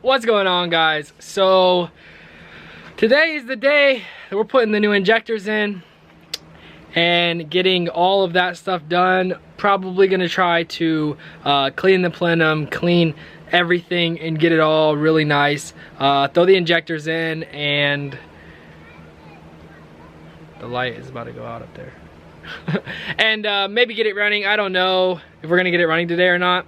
What's going on, guys? So today is the day that we're putting the new injectors in and getting all of that stuff done. Probably gonna try to clean the plenum, clean everything and get it all really nice. Throw the injectors in, and the light is about to go out up there. And maybe get it running. I don't know if we're gonna get it running today or not.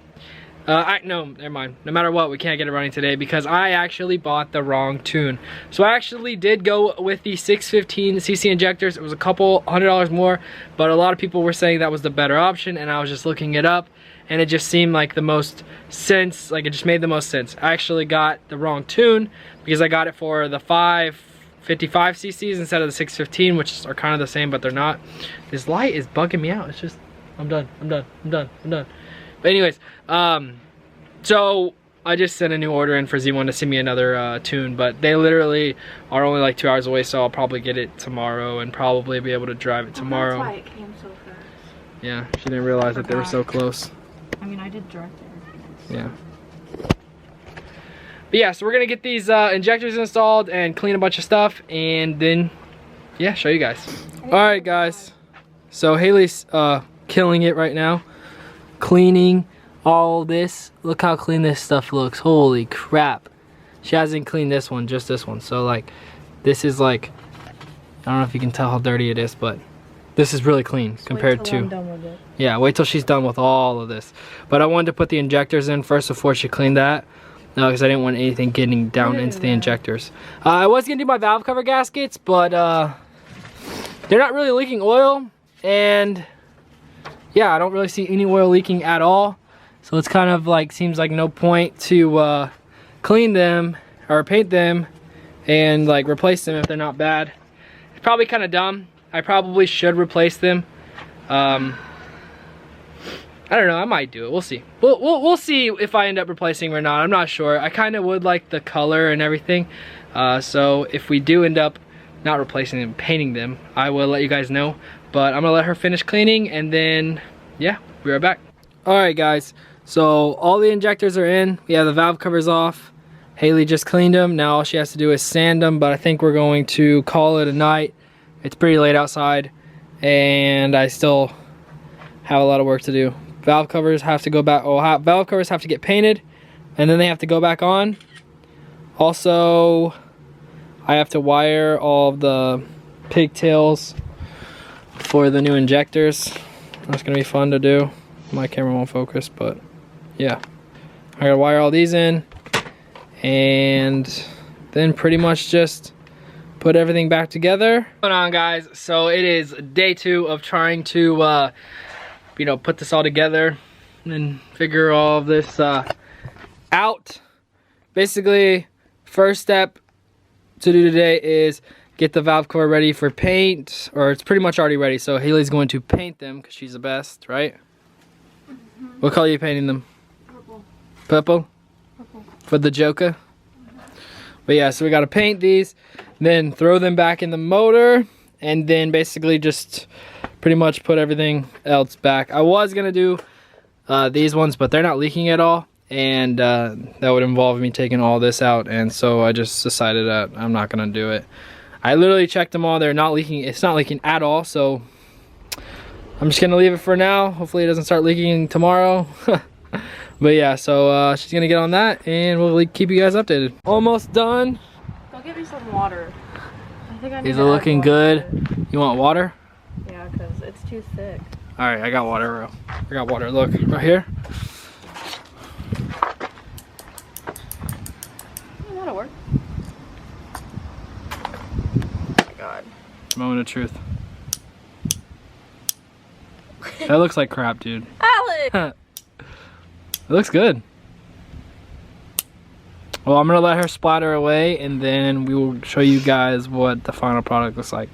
No, never mind. No matter what, we can't get it running today because I actually bought the wrong tune. So I actually did go with the 615cc injectors. It was a couple $100 more, but a lot of people were saying that was the better option, and I was just looking it up, and it just seemed like the most sense, like it just made the most sense. I actually got the wrong tune because I got it for the 555cc's instead of the 615, which are kind of the same, but they're not. This light is bugging me out. It's just, I'm done. But anyways, so I just sent a new order in for Z1 to send me another tune, but they literally are only like 2 hours away, so I'll probably get it tomorrow and probably be able to drive it tomorrow. That's why it came so fast. Yeah, she didn't realize that they were so close. I mean, I did direct it. Yeah. But yeah, so we're gonna get these injectors installed and clean a bunch of stuff, and then, yeah, show you guys. All right, guys. So Haley's killing it right now. Cleaning all this. Look how clean this stuff looks. Holy crap. She hasn't cleaned this one, just this one. So like, this is like, I don't know if you can tell how dirty it is, but this is really clean compared to, yeah, wait till she's done with all of this. But I wanted to put the injectors in first before she cleaned that, because I didn't want anything getting down into the injectors. I was gonna do my valve cover gaskets, but they're not really leaking oil, and yeah, I don't really see any oil leaking at all. So it's kind of like, seems like no point to clean them or paint them and like replace them if they're not bad. It's probably kind of dumb. I probably should replace them. I don't know, I might do it, we'll see. We'll see if I end up replacing them or not, I'm not sure. I kind of would like the color and everything. So if we do end up not replacing them, painting them, I will let you guys know. But I'm gonna let her finish cleaning, and then, yeah, be right back. All right, guys, so all the injectors are in. We have the valve covers off. Haley just cleaned them. Now all she has to do is sand them, but I think we're going to call it a night. It's pretty late outside, and I still have a lot of work to do. Valve covers have to go back, valve covers have to get painted, and then they have to go back on. Also, I have to wire all of the pigtails for the new injectors. That's gonna be fun to do. My camera won't focus, but yeah. I gotta wire all these in, and then pretty much just put everything back together. What's going on, guys? So it is day 2 of trying to you know, put this all together and figure all of this out. Basically, first step to do today is get the valve cover ready for paint, or it's pretty much already ready. So Haley's going to paint them because she's the best, right? Mm-hmm. What color are you painting them? Purple. Purple? Purple. For the Joker? Mm-hmm. But yeah, so we got to paint these, then throw them back in the motor, and then basically just pretty much put everything else back. I was going to do these ones, but they're not leaking at all, and that would involve me taking all this out, and so I just decided that I'm not going to do it. I literally checked them all. They're not leaking. It's not leaking at all. So I'm just gonna leave it for now. Hopefully it doesn't start leaking tomorrow. But yeah, so she's gonna get on that, and we'll keep you guys updated. Almost done. Go get me some water. I think I need These are looking good. You want water? Yeah, because it's too thick. All right, I got water. I got water. Look right here. That'll work. Moment of truth. That looks like crap, dude. Alex! It looks good. Well, I'm gonna let her splatter away, and then we will show you guys what the final product looks like.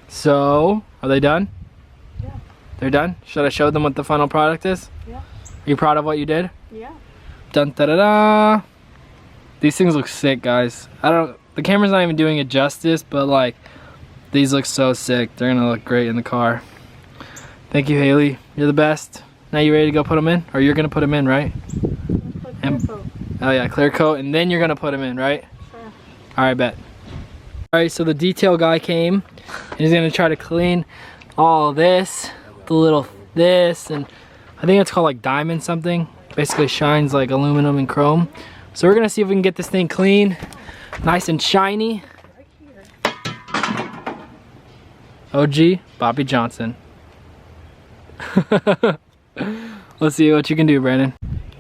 So, are they done? Yeah. They're done? Should I show them what the final product is? Yeah. Are you proud of what you did? Yeah. Dun da da da. These things look sick, guys. The camera's not even doing it justice, but like, these look so sick. They're gonna look great in the car. Thank you, Haley. You're the best. Now you ready to go put them in? Or you're gonna put them in, right? Oh yeah, clear coat, and then you're gonna put them in, right? Sure. All right, bet. All right, so the detail guy came, and he's gonna try to clean all this, the little this, and I think it's called like diamond something. Basically shines like aluminum and chrome. So we're gonna see if we can get this thing clean, nice and shiny. OG Bobby Johnson. Let's see what you can do, Brandon.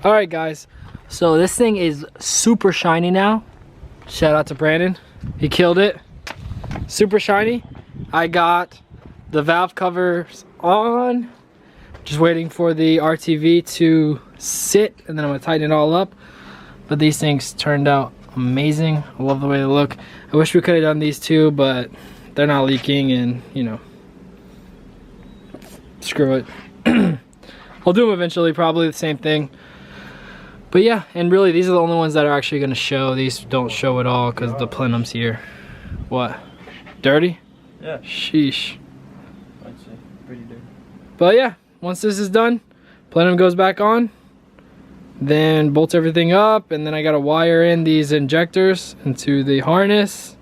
All right, guys. So this thing is super shiny now. Shout out to Brandon. He killed it. Super shiny. I got the valve covers on. Just waiting for the RTV to sit, and then I'm gonna tighten it all up. But these things turned out amazing. I love the way they look. I wish we could have done these two, but they're not leaking, and you know, screw it. I'll do them eventually, probably the same thing. But yeah, and really these are the only ones that are actually gonna show. These don't show at all because the plenum's here. What? Dirty? Yeah. Sheesh. I'd say pretty dirty. But yeah, once this is done, plenum goes back on, then bolts everything up, and then I gotta wire in these injectors into the harness,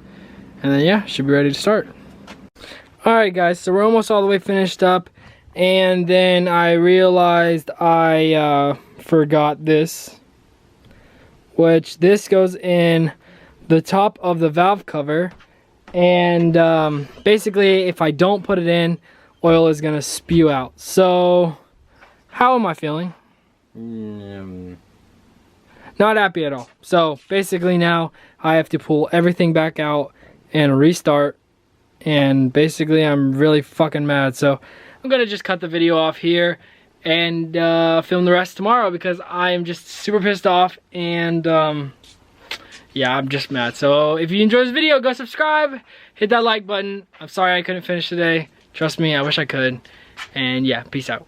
and then yeah, should be ready to start. Alright guys, so we're almost all the way finished up, and then I realized I forgot this, which this goes in the top of the valve cover, and basically if I don't put it in, oil is gonna spew out. So how am I feeling? Not happy at all. So basically now I have to pull everything back out and restart, and basically I'm really fucking mad. So I'm gonna just cut the video off here and film the rest tomorrow because I am just super pissed off, and yeah, I'm just mad. So if you enjoyed this video, go subscribe, hit that like button. I'm sorry I couldn't finish today. Trust me, I wish I could. And yeah, peace out.